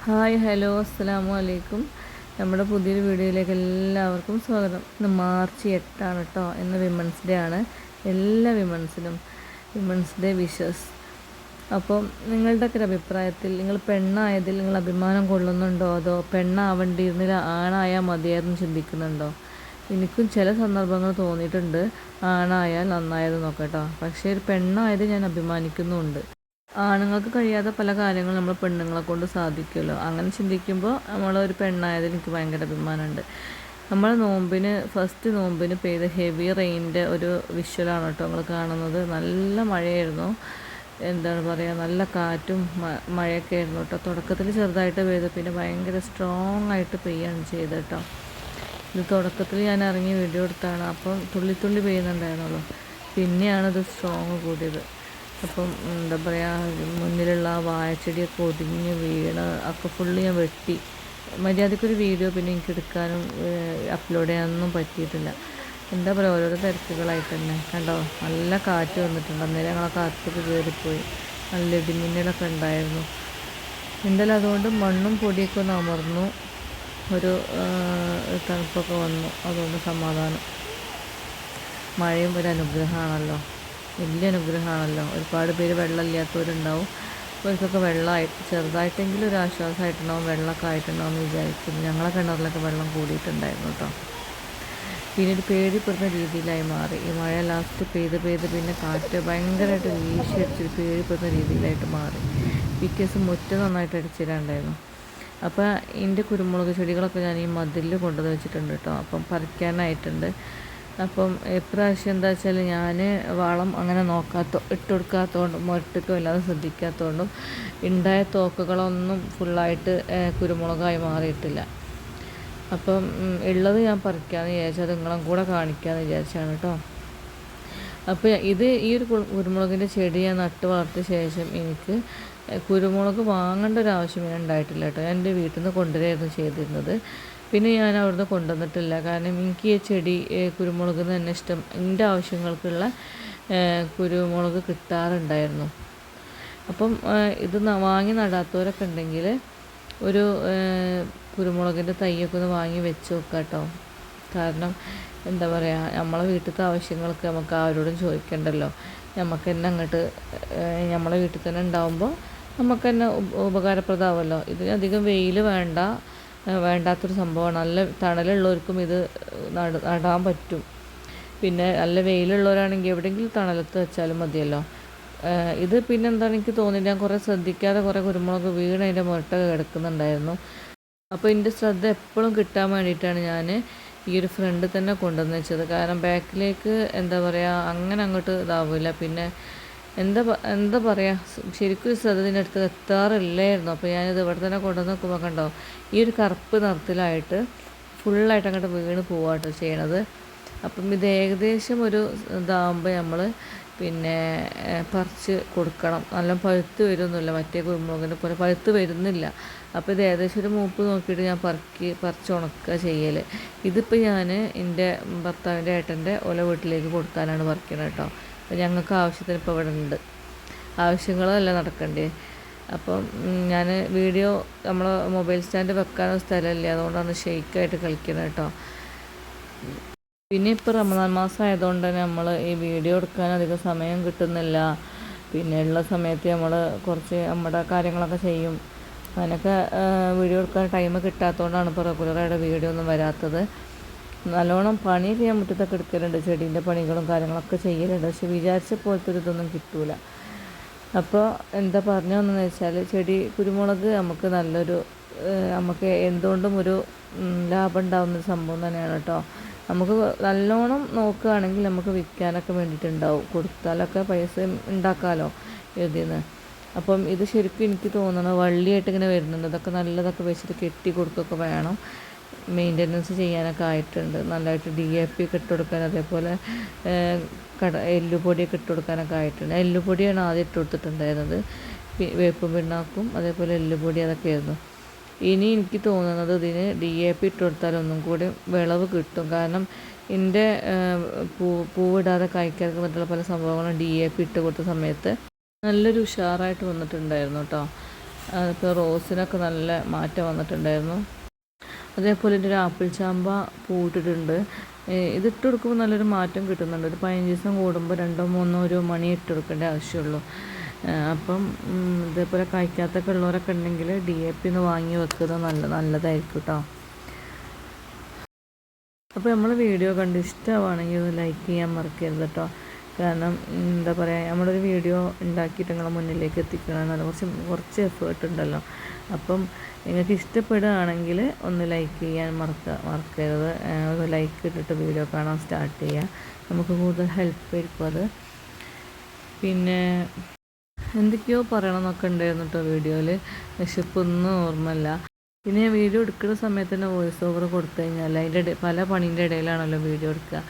Hi hello അസ്സലാമു അലൈക്കും. നമ്മുടെ പുതിയൊരു വീഡിയോയിലേക്ക് എല്ലാവർക്കും സ്വാഗതം. ഇന്ന് മാർച്ച് 8 കേട്ടോ. ഇന്ന് വിമൻസ് ഡേ ആണ്. എല്ലാ വിമൻസിനും വിമൻസ് ഡേ വിഷസ്. അപ്പം നിങ്ങളുടെയൊക്കെ ഒരു അഭിപ്രായത്തിൽ നിങ്ങൾ പെണ്ണായതിൽ നിങ്ങൾ അഭിമാനം കൊള്ളുന്നുണ്ടോ, അതോ പെണ്ണാവേണ്ടിയിരുന്നില്ല ആണായാൽ മതിയായിരുന്നു ചിന്തിക്കുന്നുണ്ടോ? എനിക്കും ചില സന്ദർഭങ്ങൾ തോന്നിയിട്ടുണ്ട് ആണായാൽ നന്നായത് നോക്കട്ടോ. പക്ഷേ ഒരു പെണ്ണായത് ഞാൻ അഭിമാനിക്കുന്നുമുണ്ട്. ആണുങ്ങൾക്ക് കഴിയാത്ത പല കാര്യങ്ങളും നമ്മൾ പെണ്ണുങ്ങളെ കൊണ്ട് സാധിക്കുമല്ലോ. അങ്ങനെ ചിന്തിക്കുമ്പോൾ നമ്മളൊരു പെണ്ണായതിൽ എനിക്ക് ഭയങ്കര അഭിമാനമുണ്ട്. നമ്മൾ ഫസ്റ്റ് നോമ്പിന് പെയ്ത ഹെവി റെയിൻ്റെ ഒരു വിഷ്വലാണ് കേട്ടോ നമ്മൾ കാണുന്നത്. നല്ല മഴയായിരുന്നു, എന്താണ് പറയുക, നല്ല കാറ്റും മഴയൊക്കെ ആയിരുന്നു കേട്ടോ. തുടക്കത്തിൽ ചെറുതായിട്ട് പെയ്തു, പിന്നെ ഭയങ്കര സ്ട്രോങ് ആയിട്ട് പെയ്യാണ് ചെയ്തത് കേട്ടോ. ഇത് തുടക്കത്തിൽ ഞാൻ ഇറങ്ങി വീഡിയോ എടുത്താണ്, അപ്പം തുള്ളി തുള്ളി പെയ്യുന്നുണ്ടായിരുന്നുള്ളൂ. പിന്നെയാണ് ഇത് സ്ട്രോങ് കൂടിയത്. അപ്പം എന്താ പറയുക, മുന്നിലുള്ള ആ വാഴച്ചെടിയൊക്കെ ഒടിഞ്ഞ് വീണ് ഒക്കെ ഫുള്ള് ഞാൻ വെട്ടി. മര്യാദക്കൊരു വീഡിയോ പിന്നെ എനിക്ക് എടുക്കാനും അപ്ലോഡ് ചെയ്യാനൊന്നും പറ്റിയിട്ടില്ല. എന്താ പറയുക, ഓരോരോ തിരക്കുകളായിട്ട് തന്നെ കണ്ടോ. നല്ല കാറ്റ് വന്നിട്ടുണ്ട്, അന്നേരം ഞങ്ങളെ കാറ്റൊക്കെ കയറിപ്പോയി. നല്ല ഇടിമിന്നലൊക്കെ ഉണ്ടായിരുന്നു. എന്തായാലും അതുകൊണ്ട് മണ്ണും പൊടിയൊക്കെ ഒന്ന് അമർന്നു, ഒരു തണുപ്പൊക്കെ വന്നു. അതുകൊണ്ട് സമാധാനം. മഴയും ഒരു അനുഗ്രഹമാണല്ലോ, വലിയ അനുഗ്രഹമാണല്ലോ. ഒരുപാട് പേര് വെള്ളമില്ലാത്തവരുണ്ടാവും, അവർക്കൊക്കെ വെള്ളമായിട്ട് ചെറുതായിട്ടെങ്കിലും ഒരു ആശ്വാസമായിട്ടുണ്ടാവും, വെള്ളമൊക്കെ ആയിട്ടുണ്ടാവും എന്ന് വിചാരിക്കുന്നു. ഞങ്ങളെ കിണറിലൊക്കെ വെള്ളം കൂടിയിട്ടുണ്ടായിരുന്നു കേട്ടോ. പിന്നെ ഒരു പേടിപ്പെടുന്ന രീതിയിലായി മാറി. ഈ മഴ ലാസ്റ്റ് പെയ്ത് പിന്നെ കാറ്റ് ഭയങ്കരമായിട്ട് വീശിയടിച്ചൊരു പേടിപ്പെടുന്ന രീതിയിലായിട്ട് മാറി. പിറ്റേസ് മുറ്റം നന്നായിട്ട് അടിച്ചിട്ടുണ്ടായിരുന്നു. അപ്പോൾ എൻ്റെ കുരുമുളക് ചെടികളൊക്കെ ഞാൻ ഈ മതിലിൽ കൊണ്ടുവന്ന് വെച്ചിട്ടുണ്ട് കേട്ടോ. അപ്പം പറിക്കാനായിട്ടുണ്ട്. അപ്പം ഇപ്രാവശ്യം എന്താ വെച്ചാൽ ഞാൻ വളം അങ്ങനെ ഇട്ട് കൊടുക്കാത്തതുകൊണ്ടും മുരട്ടിക്കോ ഇല്ലാതെ ശ്രദ്ധിക്കാത്തതുകൊണ്ടും ഉണ്ടായ തോക്കുകളൊന്നും ഫുള്ളായിട്ട് കുരുമുളകായി മാറിയിട്ടില്ല. അപ്പം ഉള്ളത് ഞാൻ പറിക്കാമെന്ന് വിചാരിച്ചത് നിങ്ങളും കൂടെ കാണിക്കാമെന്ന് വിചാരിച്ചാണ് കേട്ടോ. അപ്പോൾ ഈ ഒരു കുരുമുളകിൻ്റെ ചെടി ഞാൻ നട്ട് വളർത്തിയ ശേഷം എനിക്ക് കുരുമുളക് വാങ്ങേണ്ട ഒരു ആവശ്യം ഉണ്ടായിട്ടില്ല കേട്ടോ. ഞാൻ എൻ്റെ വീട്ടിൽ നിന്ന് കൊണ്ടുവരികയായിരുന്നു ചെയ്തിരുന്നത്. പിന്നെ ഞാൻ അവിടുന്ന് കൊണ്ടുവന്നിട്ടില്ല, കാരണം എനിക്ക് ഈ ചെടി കുരുമുളക് തന്നെ ഇഷ്ടം. എൻ്റെ ആവശ്യങ്ങൾക്കുള്ള കുരുമുളക് കിട്ടാറുണ്ടായിരുന്നു. അപ്പം ഇത് വാങ്ങി നടാത്തവരൊക്കെ ഉണ്ടെങ്കിൽ ഒരു കുരുമുളകിൻ്റെ തൈയൊക്കെ ഒന്ന് വാങ്ങി വെച്ച് നോക്കാം കേട്ടോ. കാരണം എന്താ പറയുക, നമ്മളെ വീട്ടിലത്തെ ആവശ്യങ്ങൾക്ക് നമുക്ക് ആരോടും ചോദിക്കണ്ടല്ലോ. നമുക്ക് തന്നെ അങ്ങോട്ട് നമ്മളെ വീട്ടിൽ തന്നെ ഉണ്ടാകുമ്പോൾ നമുക്ക് തന്നെ ഉപകാരപ്രദമാവുമല്ലോ. ഇതിനധികം വെയിൽ വേണ്ടാത്തൊരു സംഭവമാണ്. നല്ല തണലുള്ളവർക്കും ഇത് നടാൻ പറ്റും. പിന്നെ നല്ല വെയിലുള്ളവരാണെങ്കിൽ എവിടെയെങ്കിലും തണലത്ത് വെച്ചാലും മതിയല്ലോ. ഇത് പിന്നെ എന്താണ് എനിക്ക് തോന്നിയില്ല, ഞാൻ കുറേ ശ്രദ്ധിക്കാതെ കുറേ കുരുമുളക് വീണ് അതിൻ്റെ മുരട്ടൊക്കെ കിടക്കുന്നുണ്ടായിരുന്നു. അപ്പോൾ എൻ്റെ ശ്രദ്ധ എപ്പോഴും കിട്ടാൻ വേണ്ടിയിട്ടാണ് ഞാൻ ഈ ഒരു ഫ്രണ്ട് തന്നെ കൊണ്ടുവന്ന് വെച്ചത്. കാരണം ബാക്കിലേക്ക് എന്താ പറയുക, അങ്ങനെ അങ്ങോട്ട് ഇതാവില്ല. പിന്നെ എന്താ പറയുക, ശരിക്കും ശ്രദ്ധ ഇതിൻ്റെ അടുത്ത് എത്താറില്ലായിരുന്നു. അപ്പോൾ ഞാനിത് ഇവിടെ തന്നെ കൊണ്ടുവന്ന് നോക്കുമ്പോൾ കണ്ടോ, ഈ ഒരു കറുപ്പ് നിറത്തിലായിട്ട് ഫുള്ളായിട്ട് അങ്ങോട്ട് വീണ് പോവാട്ടോ ചെയ്യണത്. അപ്പം ഇത് ഏകദേശം ഒരു ഇതാകുമ്പോൾ നമ്മൾ പിന്നെ പറിച്ച് കൊടുക്കണം. നല്ല പഴുത്ത് വരുന്നില്ല, മറ്റേ കുരുമുളകിനെ പോലെ പഴുത്ത് വരുന്നില്ല. അപ്പോൾ ഇത് ഏകദേശം ഒരു മൂപ്പ് നോക്കിയിട്ട് ഞാൻ പറിച്ച് ഉണക്കുക ചെയ്യൽ. ഇതിപ്പോൾ ഞാൻ എൻ്റെ ഭർത്താവിൻ്റെ ഏട്ടൻ്റെ വീട്ടിലേക്ക് കൊടുക്കാനാണ് പറിക്കുന്നത് കേട്ടോ. അപ്പോൾ ഞങ്ങൾക്ക് ആവശ്യത്തിന് ഇപ്പോൾ ഇവിടെ ഉണ്ട്, ആവശ്യങ്ങളല്ല നടക്കണ്ടേ. അപ്പം ഞാൻ വീഡിയോ നമ്മൾ മൊബൈൽ സ്റ്റാൻഡ് വെക്കാനോ സ്ഥലമില്ല, അതുകൊണ്ടാണ് ഷെയ്ക്കായിട്ട് കളിക്കുന്നത് കേട്ടോ. പിന്നെ ഇപ്പോൾ റമദാൻ മാസം ആയതുകൊണ്ട് തന്നെ നമ്മൾ ഈ വീഡിയോ എടുക്കാൻ അധികം സമയം കിട്ടുന്നില്ല. പിന്നെ ഉള്ള സമയത്ത് നമ്മൾ കുറച്ച് നമ്മുടെ കാര്യങ്ങളൊക്കെ ചെയ്യും. അതിനൊക്കെ വീഡിയോ എടുക്കാൻ ടൈം കിട്ടാത്തതുകൊണ്ടാണ് ഇപ്പോൾ റെഗുലറായിട്ട് വീഡിയോ ഒന്നും വരാത്തത്. നല്ലോണം പണിയൊക്കെ ഞാൻ മുറ്റത്തൊക്കെ എടുക്കലുണ്ട്, ചെടീൻ്റെ പണികളും കാര്യങ്ങളൊക്കെ ചെയ്യലുണ്ട്. പക്ഷെ വിചാരിച്ച പോലത്തെ ഒരു ഇതൊന്നും കിട്ടൂല. അപ്പോൾ എന്താ പറഞ്ഞതെന്ന് വെച്ചാൽ, കുരുമുളക് നമുക്ക് നല്ലൊരു നമുക്ക് എന്തുകൊണ്ടും ഒരു ലാഭം ഉണ്ടാകുന്നൊരു സംഭവം തന്നെയാണ് കേട്ടോ. നമുക്ക് നല്ലോണം നോക്കുകയാണെങ്കിൽ നമുക്ക് വിൽക്കാനൊക്കെ വേണ്ടിയിട്ടുണ്ടാവും, കൊടുത്താലൊക്കെ പൈസ ഉണ്ടാക്കാമല്ലോ ഇതിന്ന്. അപ്പം ഇത് ശരിക്കും എനിക്ക് തോന്നുന്നത് വള്ളിയായിട്ട് ഇങ്ങനെ വരുന്നുണ്ട്. ഇതൊക്കെ നല്ലതൊക്കെ വെച്ചിട്ട് കെട്ടി കൊടുക്കുകയൊക്കെ വേണം. മെയിൻ്റനൻസ് ചെയ്യാനൊക്കെ ആയിട്ടുണ്ട്. നല്ലതായിട്ട് DAP ഒക്കെ ഇട്ട് കൊടുക്കാൻ, അതേപോലെ എല്ലുപൊടിയൊക്കെ ഇട്ട് കൊടുക്കാനൊക്കെ ആയിട്ടുണ്ട്. എല്ലുപൊടിയാണ് ആദ്യം ഇട്ട് കൊടുത്തിട്ടുണ്ടായിരുന്നത്, വേപ്പും പിണ്ണാക്കും അതേപോലെ എല്ലുപൊടി അതൊക്കെ ആയിരുന്നു. ഇനി എനിക്ക് തോന്നുന്നത് ഇതിന് DAP ഇട്ട് കൊടുത്താൽ ഒന്നും കൂടി വിളവ് കിട്ടും. കാരണം എൻ്റെ പൂവിടാതെ കായ്ക്കാനൊക്കെ പറ്റുള്ള പല സംഭവങ്ങളും DAP ഇട്ട് കൊടുത്ത സമയത്ത് നല്ലൊരു ഉഷാറായിട്ട് വന്നിട്ടുണ്ടായിരുന്നു കേട്ടോ. അതൊക്കെ റോസിനൊക്കെ നല്ല മാറ്റം വന്നിട്ടുണ്ടായിരുന്നു. അതേപോലെ ഒരു ആപ്പിൾ ചാമ്പ പൂട്ടിട്ടുണ്ട്. ഇതിട്ട് കൊടുക്കുമ്പോൾ നല്ലൊരു മാറ്റം കിട്ടുന്നുണ്ട്. ഒരു 15 ദിവസം കൂടുമ്പോൾ 2-3 ഒരു മണി ഇട്ട് കൊടുക്കേണ്ട ആവശ്യമുള്ളൂ. അപ്പം ഇതേപോലെ കഴിക്കാത്തൊക്കെ ഉള്ളവരൊക്കെ ഉണ്ടെങ്കിൽ DAP ഒന്ന് വാങ്ങി വെക്കുന്നത് നല്ലതായിരിക്കും കേട്ടോ. അപ്പോൾ നമ്മൾ വീഡിയോ കണ്ട് ഇഷ്ടമാണെങ്കിൽ ഒന്ന് ലൈക്ക് ചെയ്യാൻ മറക്കരുത് കേട്ടോ. കാരണം എന്താ പറയുക, നമ്മളൊരു വീഡിയോ ഉണ്ടാക്കിയിട്ട് നിങ്ങളെ മുന്നിലേക്ക് എത്തിക്കണമെന്നല്ല, കുറച്ച് എഫേർട്ട് ഉണ്ടല്ലോ. അപ്പം നിങ്ങൾക്ക് ഇഷ്ടപ്പെടുകയാണെങ്കിൽ ഒന്ന് ലൈക്ക് ചെയ്യാൻ മറക്കരുത്. ഒരു ലൈക്ക് ഇട്ടിട്ട് വീഡിയോ കാണാൻ സ്റ്റാർട്ട് ചെയ്യുക. നമുക്ക് കൂടുതൽ ഹെൽപ്പ് ആയിരിക്കും അത്. പിന്നെ എന്തൊക്കെയോ പറയണമെന്നൊക്കെ ഉണ്ടായിരുന്നു കേട്ടോ വീഡിയോയിൽ, പക്ഷെ ഇപ്പോൾ ഒന്നും ഓർമ്മയില്ല. പിന്നെ ഞാൻ വീഡിയോ എടുക്കുന്ന സമയത്ത് തന്നെ വോയിസ് ഓവർ കൊടുത്തു കഴിഞ്ഞാൽ അതിൻ്റെ പല പണീൻ്റെ ഇടയിലാണല്ലോ വീഡിയോ എടുക്കുക.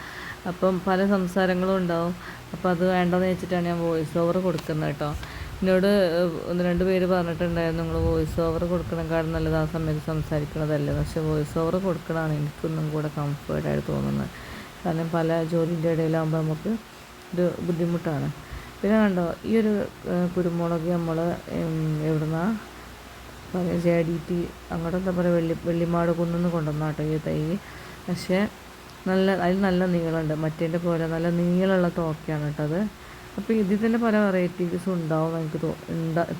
അപ്പം പല സംസാരങ്ങളും ഉണ്ടാവും. അപ്പോൾ അത് വേണ്ടെന്ന് വെച്ചിട്ടാണ് ഞാൻ വോയിസ് ഓവർ കൊടുക്കുന്നത് കേട്ടോ. എന്നോട് 1-2 പേര് പറഞ്ഞിട്ടുണ്ടായിരുന്നു, നിങ്ങൾ വോയിസ് ഓവർ കൊടുക്കണേക്കാളും നല്ലത് ആ സമയത്ത് സംസാരിക്കണതല്ലേ. പക്ഷേ വോയിസ് ഓവർ കൊടുക്കണതാണ് എനിക്കൊന്നും കൂടെ കംഫേർട്ടായിട്ട് തോന്നുന്നത്. കാരണം പല ജോലിൻ്റെ ഇടയിലാകുമ്പോൾ നമുക്ക് ഒരു ബുദ്ധിമുട്ടാണ്. പിന്നെ കണ്ടോ, ഈ ഒരു കുരുമുളക് നമ്മൾ എവിടുന്നാണ് പറയുക, JDT അങ്ങോട്ട് എന്താ പറയുക, വെള്ളിമാട് കുന്നിന്ന് കൊണ്ടുവന്ന കേട്ടോ ഈ തൈ. പക്ഷേ അതിൽ നല്ല നീളമുണ്ട്, മറ്റേൻ്റെ പോലെ നല്ല നീളമുള്ള തോക്കയാണ് കേട്ടോ അത്. അപ്പോൾ ഇതിൽ തന്നെ പല വെറൈറ്റീസും ഉണ്ടാവും എനിക്ക്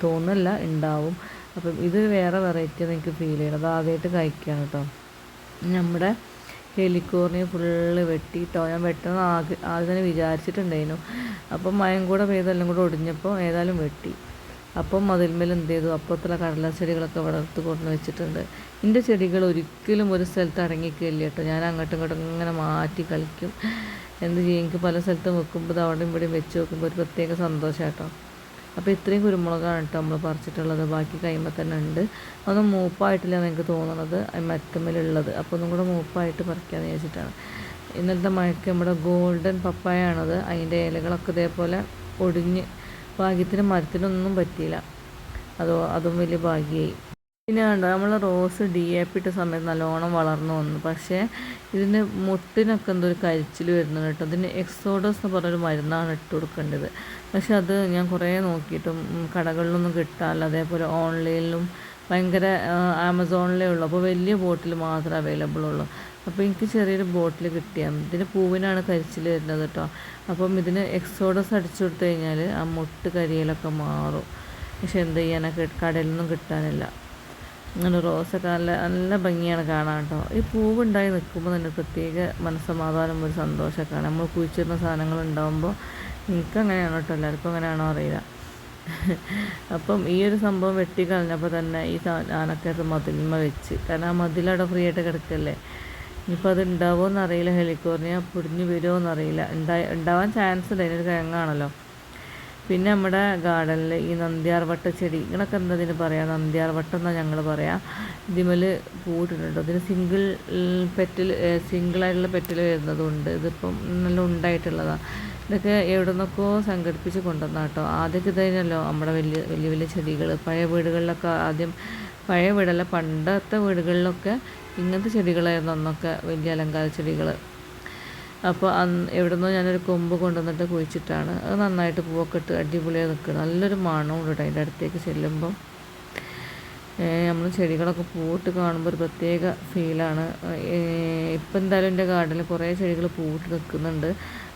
തോന്നുന്നില്ല, ഉണ്ടാവും. അപ്പം ഇത് വേറെ വെറൈറ്റിയാണ് എനിക്ക് ഫീൽ ചെയ്യണത്. ആദ്യമായിട്ട് കഴിക്കുകയാണ് കേട്ടോ. നമ്മുടെ ഹെലിക്കോർണിയ ഫുള്ള് വെട്ടിയിട്ടോ. ഞാൻ വെട്ടണം ആദ്യം തന്നെ വിചാരിച്ചിട്ടുണ്ടായിരുന്നു. അപ്പം മയം കൂടെ പെയ്തെല്ലാം കൂടെ ഒടിഞ്ഞപ്പോൾ ഏതായാലും വെട്ടി. അപ്പം അതിന്മേൽ എന്ത് ചെയ്തു, അപ്പുറത്തുള്ള കടല ചെടികളൊക്കെ വളർത്ത് കൊണ്ടു വെച്ചിട്ടുണ്ട്. എൻ്റെ ചെടികൾ ഒരിക്കലും ഒരു സ്ഥലത്ത് അടങ്ങിക്കില്ല കേട്ടോ. ഞാൻ അങ്ങോട്ടും ഇങ്ങോട്ടും ഇങ്ങനെ മാറ്റി കളിക്കും. എന്ത് ചെയ്യും, എനിക്ക് പല സ്ഥലത്തും വെക്കുമ്പോൾ ഇത് അവിടെയും ഇവിടെയും വെച്ച് വെക്കുമ്പോൾ ഒരു പ്രത്യേക സന്തോഷം കേട്ടോ. അപ്പോൾ ഇത്രയും കുരുമുളകാണ് കേട്ടോ നമ്മൾ പറിച്ചിട്ടുള്ളത്. ബാക്കി കഴിയുമ്പോൾ തന്നെ ഉണ്ട്. അതൊന്നും മൂപ്പായിട്ടില്ല എനിക്ക് തോന്നുന്നത്, മരത്തുമ്മലുള്ളത്. അപ്പോൾ ഒന്നും കൂടെ മൂപ്പായിട്ട് പറിക്കാമെന്ന് വിചാരിച്ചിട്ടാണ്. ഇന്നലത്തെ മഴയ്ക്ക് നമ്മുടെ ഗോൾഡൻ പപ്പായാണത്. അതിൻ്റെ ഇലകളൊക്കെ ഇതേപോലെ ഒടിഞ്ഞ് ഭാഗ്യത്തിന് മരത്തിനൊന്നും പറ്റിയില്ല. അതും വലിയ ഭാഗ്യമായി. പിന്നെ കണ്ടോ, നമ്മൾ റോസ് DAP ഇട്ട സമയത്ത് നല്ലോണം വളർന്നു വന്നു. പക്ഷേ ഇതിന് മുട്ടിനൊക്കെ എന്തോ ഒരു കരിച്ചിൽ വരുന്നുണ്ട് കേട്ടോ. അതിന് എക്സോഡസ് എന്ന് പറഞ്ഞൊരു മരുന്നാണ് ഇട്ട് കൊടുക്കേണ്ടത്. പക്ഷെ അത് ഞാൻ കുറേ നോക്കിയിട്ടും കടകളിലൊന്നും കിട്ടാറില്ല. അതേപോലെ ഓൺലൈനിലും ഭയങ്കര ആമസോണിലേ ഉള്ളൂ. അപ്പോൾ വലിയ ബോട്ടിൽ മാത്രമേ അവൈലബിൾ ഉള്ളൂ. അപ്പോൾ എനിക്ക് ചെറിയൊരു ബോട്ടിൽ കിട്ടിയാൽ ഇതിന് പൂവിനാണ് കരിച്ചിൽ വരുന്നത് കേട്ടോ. അപ്പം ഇതിന് എക്സോഡസ് അടിച്ചു കൊടുത്തു കഴിഞ്ഞാൽ ആ മുട്ട് കരിയിലൊക്കെ മാറും. പക്ഷെ എന്ത് ചെയ്യാനൊക്കെ കടയിലൊന്നും കിട്ടാനില്ല. അങ്ങനെ റോസൊക്കെ നല്ല ഭംഗിയാണ് കാണാൻ കേട്ടോ. ഈ പൂവുണ്ടായി നിൽക്കുമ്പോൾ തന്നെ പ്രത്യേക മനസ്സമാധാനം, ഒരു സന്തോഷമൊക്കെയാണ്. നമ്മൾ കുഴിച്ചിരുന്ന സാധനങ്ങൾ ഉണ്ടാകുമ്പോൾ എനിക്കങ്ങനെയാണോ കേട്ടോ, എല്ലാവർക്കും അങ്ങനെയാണോ അറിയില്ല. അപ്പം ഈ ഒരു സംഭവം വെട്ടിക്കളഞ്ഞപ്പോൾ തന്നെ ഈ ഞാനൊക്കെ അത് മതിൽമ വെച്ച്, കാരണം ആ മതിലവിടെ ഫ്രീ ആയിട്ട് കിടക്കല്ലേ. ഇനിയിപ്പോൾ അത് ഉണ്ടാവുമോ എന്നറിയില്ല, ഹെലിക്കോർണിയ പൊടിഞ്ഞ് വരുമോ എന്നറിയില്ല. ഉണ്ടാവാൻ ചാൻസ് ഉണ്ട്, അതിനൊരു കിഴങ്ങാണല്ലോ. പിന്നെ നമ്മുടെ ഗാർഡനിൽ ഈ നന്ദ്യാർവട്ട ചെടി, ഇങ്ങനൊക്കെ എന്തതിന് പറയാം, നന്ദ്യാർവട്ടം എന്നാണ് ഞങ്ങൾ പറയാം. ഇതിമേൽ പൂവിട്ടിട്ടുണ്ട്. ഇതിന് സിംഗിളായിട്ടുള്ള പെറ്റിൽ വരുന്നതുണ്ട്. ഇതിപ്പം നല്ല ഉണ്ടായിട്ടുള്ളതാണ്. ഇതൊക്കെ എവിടെ നിന്നൊക്കെയോ സംഘടിപ്പിച്ച് കൊണ്ടുവന്ന കേട്ടോ. ആദ്യമൊക്കെ ഇതായിരുന്നല്ലോ നമ്മുടെ വലിയ വലിയ ചെടികൾ. പഴയ വീടുകളിലൊക്കെ പഴയ വീടല്ല, പണ്ടത്തെ വീടുകളിലൊക്കെ ഇങ്ങനത്തെ ചെടികളായിരുന്നു അന്നൊക്കെ, വലിയ അലങ്കാര ചെടികൾ. അപ്പോൾ എവിടെ നിന്നോ ഞാനൊരു കൊമ്പ് കൊണ്ടുവന്നിട്ട് കുഴിച്ചിട്ടാണ്. അത് നന്നായിട്ട് പൂവൊക്കെ ഇട്ട് അടിപൊളിയായി നിൽക്കുന്നത്. നല്ലൊരു മണവും ഉണ്ട് അതിൻ്റെ അടുത്തേക്ക് ചെല്ലുമ്പം. നമ്മൾ ചെടികളൊക്കെ പൂവിട്ട് കാണുമ്പോൾ ഒരു പ്രത്യേക ഫീലാണ്. ഇപ്പം എന്തായാലും എൻ്റെ ഗാർഡനിൽ കുറേ ചെടികൾ പൂവിട്ട് നിൽക്കുന്നുണ്ട്.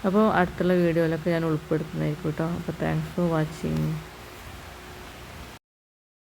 അപ്പോൾ അടുത്തുള്ള വീഡിയോയിലൊക്കെ ഞാൻ ഉൾപ്പെടുത്തുന്നതായിരിക്കും കേട്ടോ. അപ്പോൾ താങ്ക്സ് ഫോർ വാച്ചിങ്.